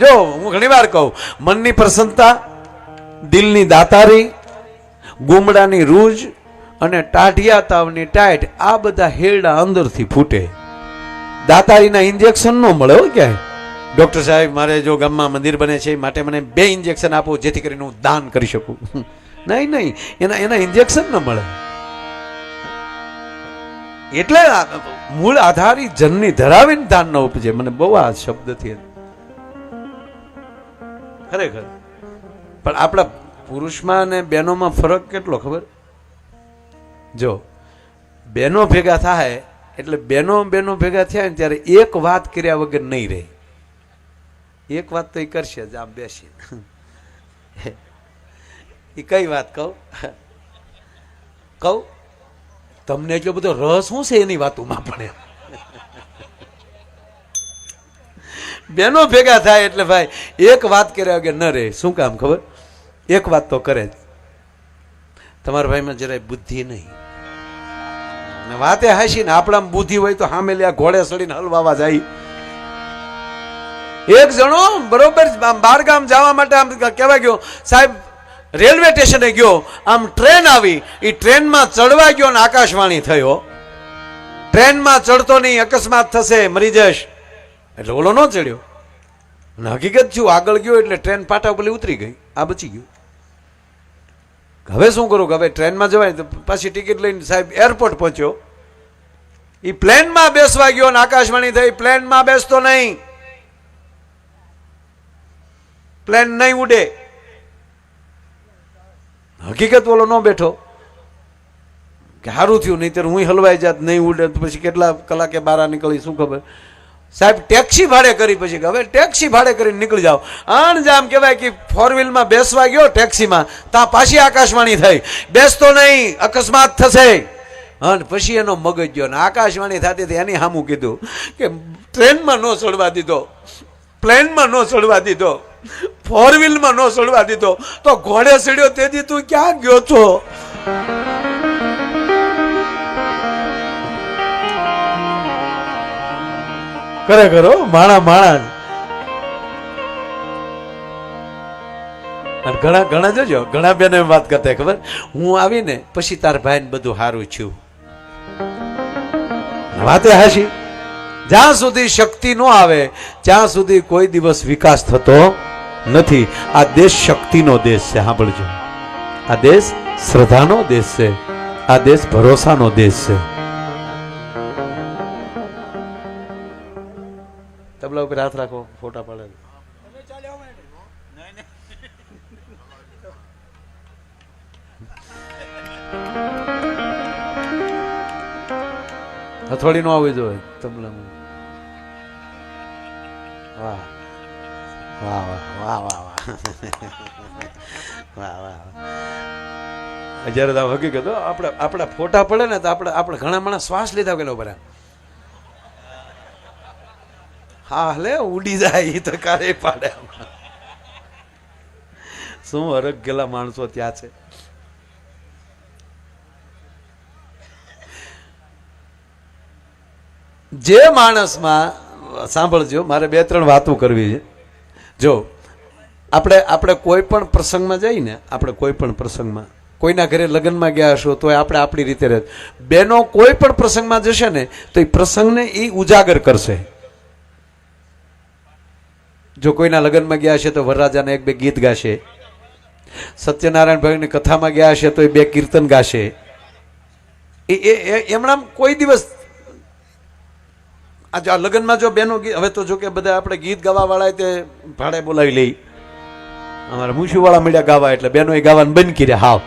જો હું ઘણી વાર કહું, મનની પ્રસન્નતા, દિલની દાતારી, ગુમડાની રૂજ અને ટાઢિયા તાવની ટાઈટ, આ બધા હેરડા અંદરથી ફૂટે. દાતારીના ઇન્જેક્શન ન મળે હો ક્યાંય. ડોક્ટર સાહેબ મારે જો ગામમાં મંદિર બને છે માટે મને 2 ઇન્જેક્શન આપો જેથી કરીને હું દાન કરી શકું. નહીં નહીં, એના ઇન્જેક્શન ન મળે. એટલે મૂળ આધારી જનની ધરાવીને દાન ન ઉપજે. મને બહુ આ શબ્દથી ખરેખર. પણ આપણા પુરુષમાં અને બહેનોમાં ફરક કેટલો ખબર? જો બહેનો ભેગા થાય એટલે બહેનો ભેગા થયા ને ત્યારે એક વાત કર્યા વગર નહીં રહે. એક વાત તો એ કરશે જ આમ બેસી. એ કઈ વાત કહું તમને એટલો બધો રસ શું છે એની વાતોમાં? પણ બહેનો ભેગા થાય એટલે ભાઈ એક વાત કર્યા વગર ન રહે. શું કામ ખબર? એક વાત તો કરે જ. તમારા ભાઈમાં જરાય બુદ્ધિ નહીં. વાતે હાસી ને આપણામાં બુદ્ધિ હોય તો સામે લ્યા ઘોડે સડીને હલવાવા જાય. એક જણો બરોબર 12 ગામ જવા માટે આમ કહેવાય ગયો, સાહેબ રેલવે સ્ટેશને ગયો, આમ ટ્રેન આવી, એ ટ્રેનમાં ચડવા ગયો ને આકાશવાણી થયો, ટ્રેનમાં ચડતો નહીં, અકસ્માત થશે, મરી જશ. એટલે ઓલો ન ચડ્યો. અને હકીકત છું આગળ ગયો એટલે ટ્રેન પાટા ઉપર ઉતરી ગઈ, આ બચી ગયું. હવે શું કરું? હવે ટ્રેનમાં જવાય તો પાછી ટિકિટ લઈને સાહેબ એરપોર્ટ પહોંચ્યો. એ પ્લેનમાં બેસવા ગયો ને આકાશવાણી થઈ, પ્લેનમાં બેસતો નહીં, પ્લેન નહીં ઉડે. હકીકત ઓલો ન બેઠો કે સારું થયું, નહીં ત્યારે હું હલવાઈ જાત, નહીં ઉડે તો પછી કેટલા કલાકે બહાર નીકળી શું ખબર. સાહેબ ટેક્સી ભાડે કરી, પછી હવે ટેક્સી ભાડે કરીને નીકળી જાઓ. અણજામ કહેવાય કે 4 વ્હીલમાં બેસવા ગયો ટેક્સીમાં, ત્યાં પાછી આકાશવાણી થઈ, બેસતો નહીં, અકસ્માત થશે. અને પછી એનો મગજ ગયો ને આકાશવાણી થતી હતી એની સામું કીધું કે ટ્રેનમાં ન ચડવા દીધો, પ્લેનમાં ન ચડવા દીધો, 4 વ્હીલમાં ન ચડવા દીધો, તો ઘોડે ચડ્યો તેથી તું ક્યાં ગયો છો? ખરેખર માણા ઘણા જોજો, ઘણા બેનો વાત કરતા ખબર, હું આવીને પછી તાર ભાઈને બધું સારું છું. વાતે હાશી. જ્યાં સુધી શક્તિ ન આવે ત્યાં સુધી કોઈ દિવસ વિકાસ થતો નથી. આ દેશ શક્તિનો દેશ છે, સાંભળજો. આ દેશ શ્રદ્ધાનો દેશ છે, આ દેશ ભરોસાનો દેશ છે. તબલા ઉપર હાથ રાખો, ફોટા પડે. હથોડી નો આવવી જોઈએ તબલામાં. વાહ વાહ વાહ વાહ વાહ વાહ વાહ. જયારે હકીકત આપણા ફોટા પડે ને તો આપણે ઘણા માણસ શ્વાસ લીધા પેલો બરા. હા હલે ઉડી જાય એ તો કારે પાડે. શું હરક ગયેલા માણસો ત્યાં છે. જે માણસમાં સાંભળજો, મારે 2-3 વાતો કરવી છે. જો આપણે કોઈ પણ પ્રસંગમાં જઈને, આપણે કોઈ પણ પ્રસંગમાં કોઈના ઘરે લગ્નમાં ગયા હશો તો આપણે આપણી રીતે રહે. બેનો કોઈ પણ પ્રસંગમાં જશે ને તો એ પ્રસંગને એ ઉજાગર કરશે. જો કોઈના લગ્નમાં ગયા હશે તો વરરાજાના 1-2 ગીત ગાશે. સત્યનારાયણ ભાઈની કથામાં ગયા હશે તો એ 2 કીર્તન ગાશે. એમણા કોઈ દિવસ આ લગ્નમાં જો બેનો, હવે તો જો કે બધા આપણે ગીત ગાવા વાળા તે ભાડે બોલાવી લઈ. અમારા મૂછું વાળા મળ્યા ગાવા એટલે બેનો એ ગાવાનું બંધ કર્યા. હાવ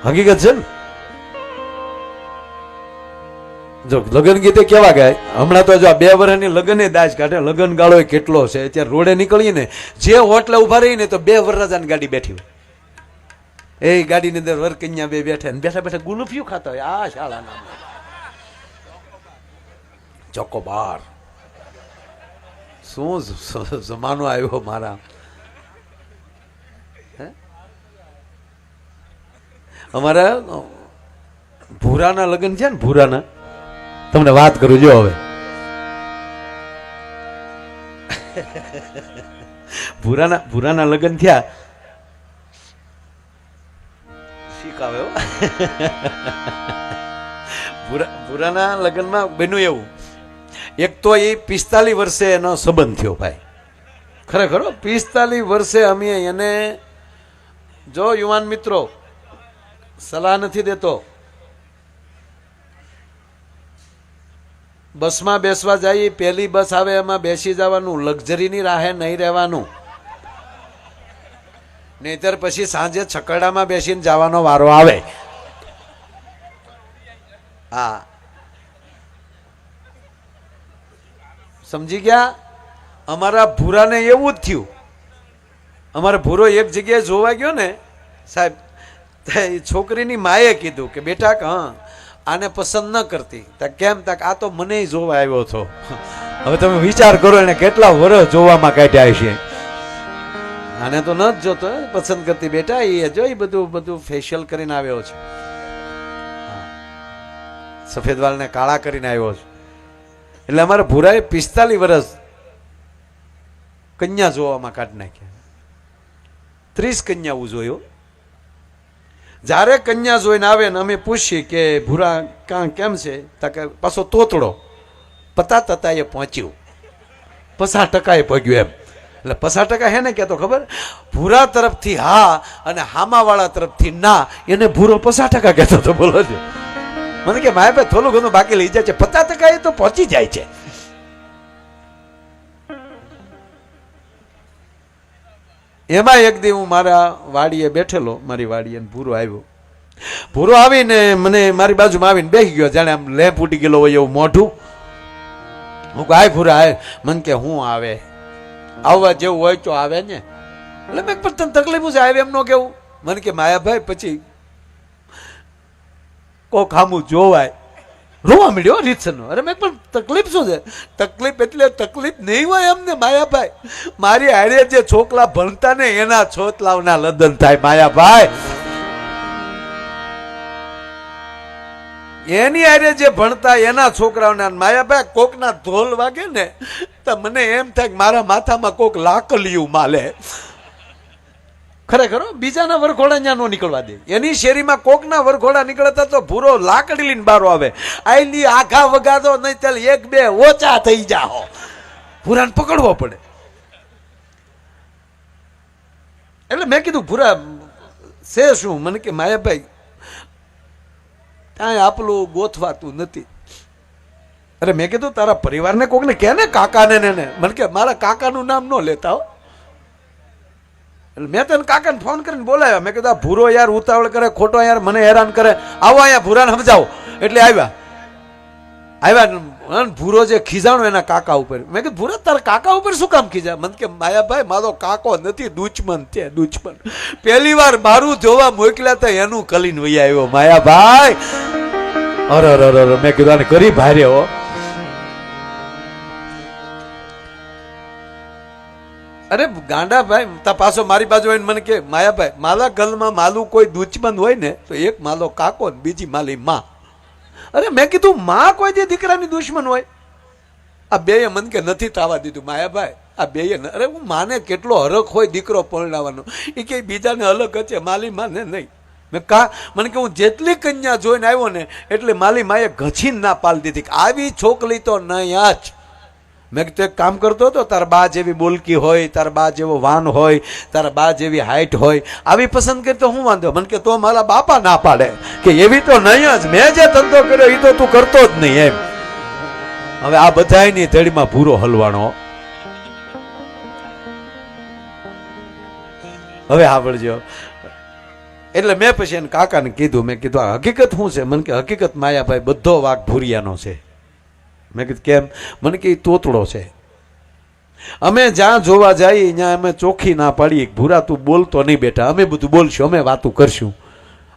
હકીકત છે ને. જો લગ્ન ગીતે કેવા ગાય, હમણાં તો જો 2 વર્ષની લગ્ન દાજ કાઢે. લગ્ન ગાળો કેટલો છે. અત્યારે રોડે નીકળીએ ને, જે હોટલે ઉભા રહી ને તો 2 વરરાજાની ગાડી બેઠી હોય. એ ગાડીની અંદર વરકન્યા 2 બેઠા ને બેઠા બેઠા ગુલફિયું ખાતા હોય. આ શાળાના ચોકોબાર. શું જમાનો આવ્યો મારા. અમારા ભૂરાના લગ્ન છે ને, ભૂરાના તમને વાત કરું. જો હવે ભૂરાના લગ્ન થયા શીખાવે ભૂરાના લગ્નમાં બન્યું એવું, એક તો એ 45 વર્ષે એનો સંબંધ થયો ભાઈ, ખરેખર 45 વર્ષે અમે એને, જો યુવાન મિત્રો સલાહ નથી દેતો, બસમાં બેસવા જઈએ, પહેલી બસ આવે એમાં બેસી જવાનું, લક્ઝરીની રાહે નહીં રહેવાનું, નહીતર પછી સાંજે છકડામાં બેસીને જવાનો વારો આવે. હા, સમજી ગયા? અમારા ભૂરાને એવું જ થયું. અમારો ભૂરો એક જગ્યાએ જોવા ગયો ને સાહેબ, છોકરીની માએ કીધું કે બેટા હા આને પસંદ ન કરતી. કેમ? તક આ તો મને જોવા આવ્યો હતો. હવે તમે વિચાર કરો એને કેટલા વર્ષ જોવામાં કાઢ્યા છે. આને તો ન જ જોતો પસંદ કરતી. બેટા એ જો એ બધું ફેશિયલ કરીને આવ્યો છે, સફેદ વાળને કાળા કરીને આવ્યો છે. એટલે અમારા ભૂરાએ 45 વર્ષ કન્યા જોવામાં કાઢી નાખ્યા. 30 કન્યાઓ જોયો. જ્યારે કન્યા જોઈને આવે ને અમે પૂછીએ કે ભૂરા કેમ છે, પાછો તોતડો 50% પહોંચ્યું, 50% પગ્યું એમ. એટલે 50% હે ને કહેતો ખબર, ભૂરા તરફથી હા અને હામાવાળા તરફથી ના, એને ભૂરો 50% કહેતો હતો. બોલો છે. મને કે માય ભાઈ થોડું ઘણું બાકી લઈ જાય છે, 50% એ તો પહોંચી જાય છે. એમાં એક દી હું મારા વાડીએ બેઠેલો, મારી વાડીએ ભૂરો આવ્યો. ભૂરો આવીને મને મારી બાજુમાં આવીને બેસી ગયો, જાણે આમ લેપ ઉડી ગયેલો હોય એવું મોઢું. હું કહું આય ભૂરા આય. મને કે હું આવે, આવવા જેવું હોય તો આવે ને. એટલે મેં પણ તને તકલીફ છે આવે એમ નો કેવું. મને કે માયાભાઈ પછી કોક ખામું જોવાય, રોવા મળ્યો રીતસરનો. અરે મેં પણ તકલીફ શું છે? તકલીફ એટલે તકલીફ નહીં હોય એમને માયાભાઈ. મારી હારે જે છોકરા ભણતા ને એના છોતલાવના લગ્ન થાય માયાભાઈ. એની હારે જે ભણતા એના છોકરાઓના માયાભાઈ કોકના ધોલ વાગે ને તો મને એમ થાય કે મારા માથામાં કોક લાકલિયું માલે. ખરેખર બીજાના વરઘોડા ત્યાં નો નીકળવા દે. એની શેરીમાં કોકના વરઘોડા નીકળતા તો ભૂરો લાકડી લઈને બારો આવે. આઈલી આઘા વગાડો નહીં ચાલ 1-2 ઓછા થઈ જાઓ, ભૂરાને પકડવો પડે. એટલે મેં કીધું ભૂરા છે શું? મને કે માયાભાઈ ત્યાં આપલું ગોથવાતું નથી. અરે મેં કીધું તારા પરિવારને કોકને કે ને, કાકાને ને. મને કે મારા કાકાનું નામ ન લેતા હો. એટલે મેં તને કાકાને ફોન કરીને બોલાવ્યા. મેં કીધું આ ભૂરો યાર ઉતાવળ કરે, ખોટો યાર મને હેરાન કરે, આવો અહીંયા ભૂરાને સમજાવો. એટલે આવ્યા. ભૂરો જે ખીજાણો એના કાકા ઉપર. મેં કીધું ભૂરા તારા કાકા ઉપર શું કામ ખીજા? મને કે માયાભાઈ મારો કાકો નથી, દુશ્મન છે, દુશ્મન. પહેલી વાર મારું જોવા મોકલ્યા તો એનું કલીન વહી આવ્યો માયાભાઈ. અરે મેં કીધું આને કરી ભારે હો. અરે ગાંડા ભાઈ તા પાછો મારી બાજુ આવીને મને કે માયાભાઈ માલા ગલમાં માલું કોઈ દુશ્મન હોય ને તો એક માલો કાકો ને બીજી માલી માં. અરે મેં કીધું માં કોઈ જે દીકરાની દુશ્મન હોય? આ બેએ મને કે નથી થવા દીધું માયાભાઈ. આ બેએ અરે હું માને કેટલો હરખ હોય દીકરો પરણાવવાનો, એ કે બીજાને અલગ હશે, માલી માને નહીં. મેં મને કે હું જેટલી કન્યા જોઈને આવ્યો ને એટલે માલી માએ ઘસીને ના પાડી દીધી. આવી છોકરી તો નહીં જ. મેં કીધું એક કામ કરતો હતો, તારા બા જેવી બોલકી હોય, તારા બા જેવો વાન હોય, તારા બા જેવી હાઈટ હોય, આવી પસંદ કરી તો હું વાંધો? મને કે તો મારા બાપા ના પાડે કે એવી તો નહીં જ, મેં જે ધંધો કર્યો એ તો તું કરતો જ નહીં એમ. હવે આ બધાની ધડીમાં ભૂરો હલવાનો. હવે સાંભળજો. એટલે મેં પછી એને કાકાને કીધું, મેં કીધું આ હકીકત શું છે? મને કે હકીકત માયાભાઈ બધો વાઘ ભૂરિયાનો છે. મેં કીધું કેમ? મને કે તોતડો છે. અમે જ્યાં જોવા જઈએ ત્યાં અમે ચોખ્ખી ના પાડીએ, ભૂરા તું બોલતો નહીં બેટા, અમે બધું બોલશું, અમે વાતું કરશું.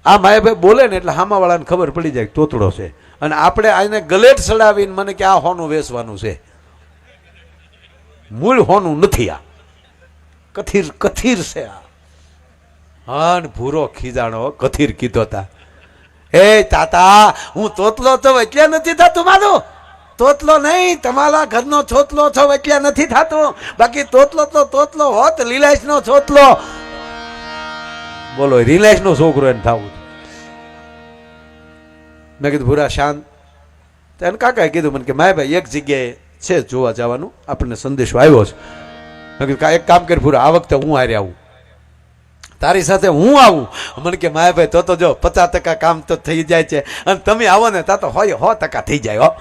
આ માયાભાઈ બોલે ને એટલે હામાવાળાને ખબર પડી જાય તોતડો છે. અને આપણે આને ગલેટ સડાવીને મને કે આ હોનું વેચવાનું છે. મૂળ હોનું નથી, આ કથીર છે. આ હા ભૂરો ખીજાણો કથીર કીધો તા. એ તાતા હું તોતલો તો એટલે નથી થતું મારું. તોતલો નહીં, તમારા ઘરનો છોતલો છો એટલે નથી થતો, બાકી તોતલો તો તોતલો હોત, રિલાયન્સ નો છોતલો. બોલો, રિલાયન્સ નો છોકરો એને થવું. મેં કીધું ભૂરા શાંત. એને કાકાએ કીધું મને કે માય ભાઈ એક જગ્યાએ છે જોવા જવાનું, આપણને સંદેશો આવ્યો છે. મેં કીધું એક કામ કરી ભૂરા, આ વખતે હું હારે આવું, તારી સાથે હું આવું. મને કે માય ભાઈ તો જો 50% કામ તો થઈ જાય છે, અને તમે આવો ને તા તો હોય 100% થઈ જાય. હો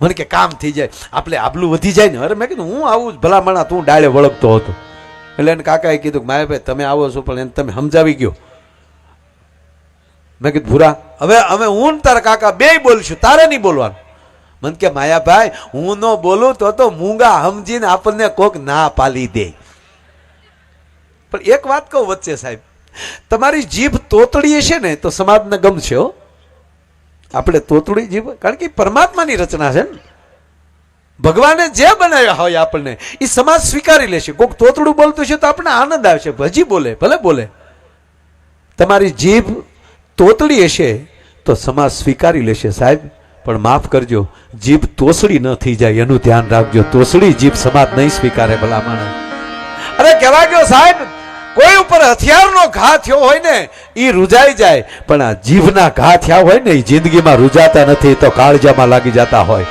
મને કે કામ થઈ જાય, આપણે આબલું વધી જાય ને. અરે મેં કીધું હું આવું જ ભલામણા, તું ડાળે વળગતો હતો. એટલે એને કાકાએ કીધું માય ભાઈ તમે આવો છો, પણ એને તમે સમજાવી ગયો. મેં કીધું ભૂરા હવે અમે હું ને તારા કાકા બેય બોલશું, તારે નહીં બોલવાનું. મને કે માયાભાઈ હું ન બોલું તો મૂંગા સમજીને આપણને કોક ના પાલી દે. પણ એક વાત કહું વચ્ચે સાહેબ, તમારી જીભ તોતડી છે ને તો સમાજને ગમશે. હો આપણે તોતડી જીભ, કારણ કે પરમાત્માની રચના છે ને, ભગવાને જે બનાવ્યા હોય આપણને એ સમાજ સ્વીકારી લેશે. કોઈક તોતડું બોલતું છે તો આપણને આનંદ આવશે, હજી બોલે ભલે બોલે. તમારી જીભ તોતડી હશે તો સમાજ સ્વીકારી લેશે સાહેબ, પણ માફ કરજો, જીભ તોસડી ન થઈ જાય એનું ધ્યાન રાખજો. તોસડી જીભ સમાજ નહીં સ્વીકારે ભલામણ. અરે કહેવા ગયો સાહેબ, કોઈ ઉપર હથિયારનો ઘા થયો હોય ને એ રૂજાઈ જાય, પણ આ જીભના ઘા થયા હોય ને એ જિંદગીમાં રૂજાતા નથી, તો કાળજામાં લાગી જતા હોય.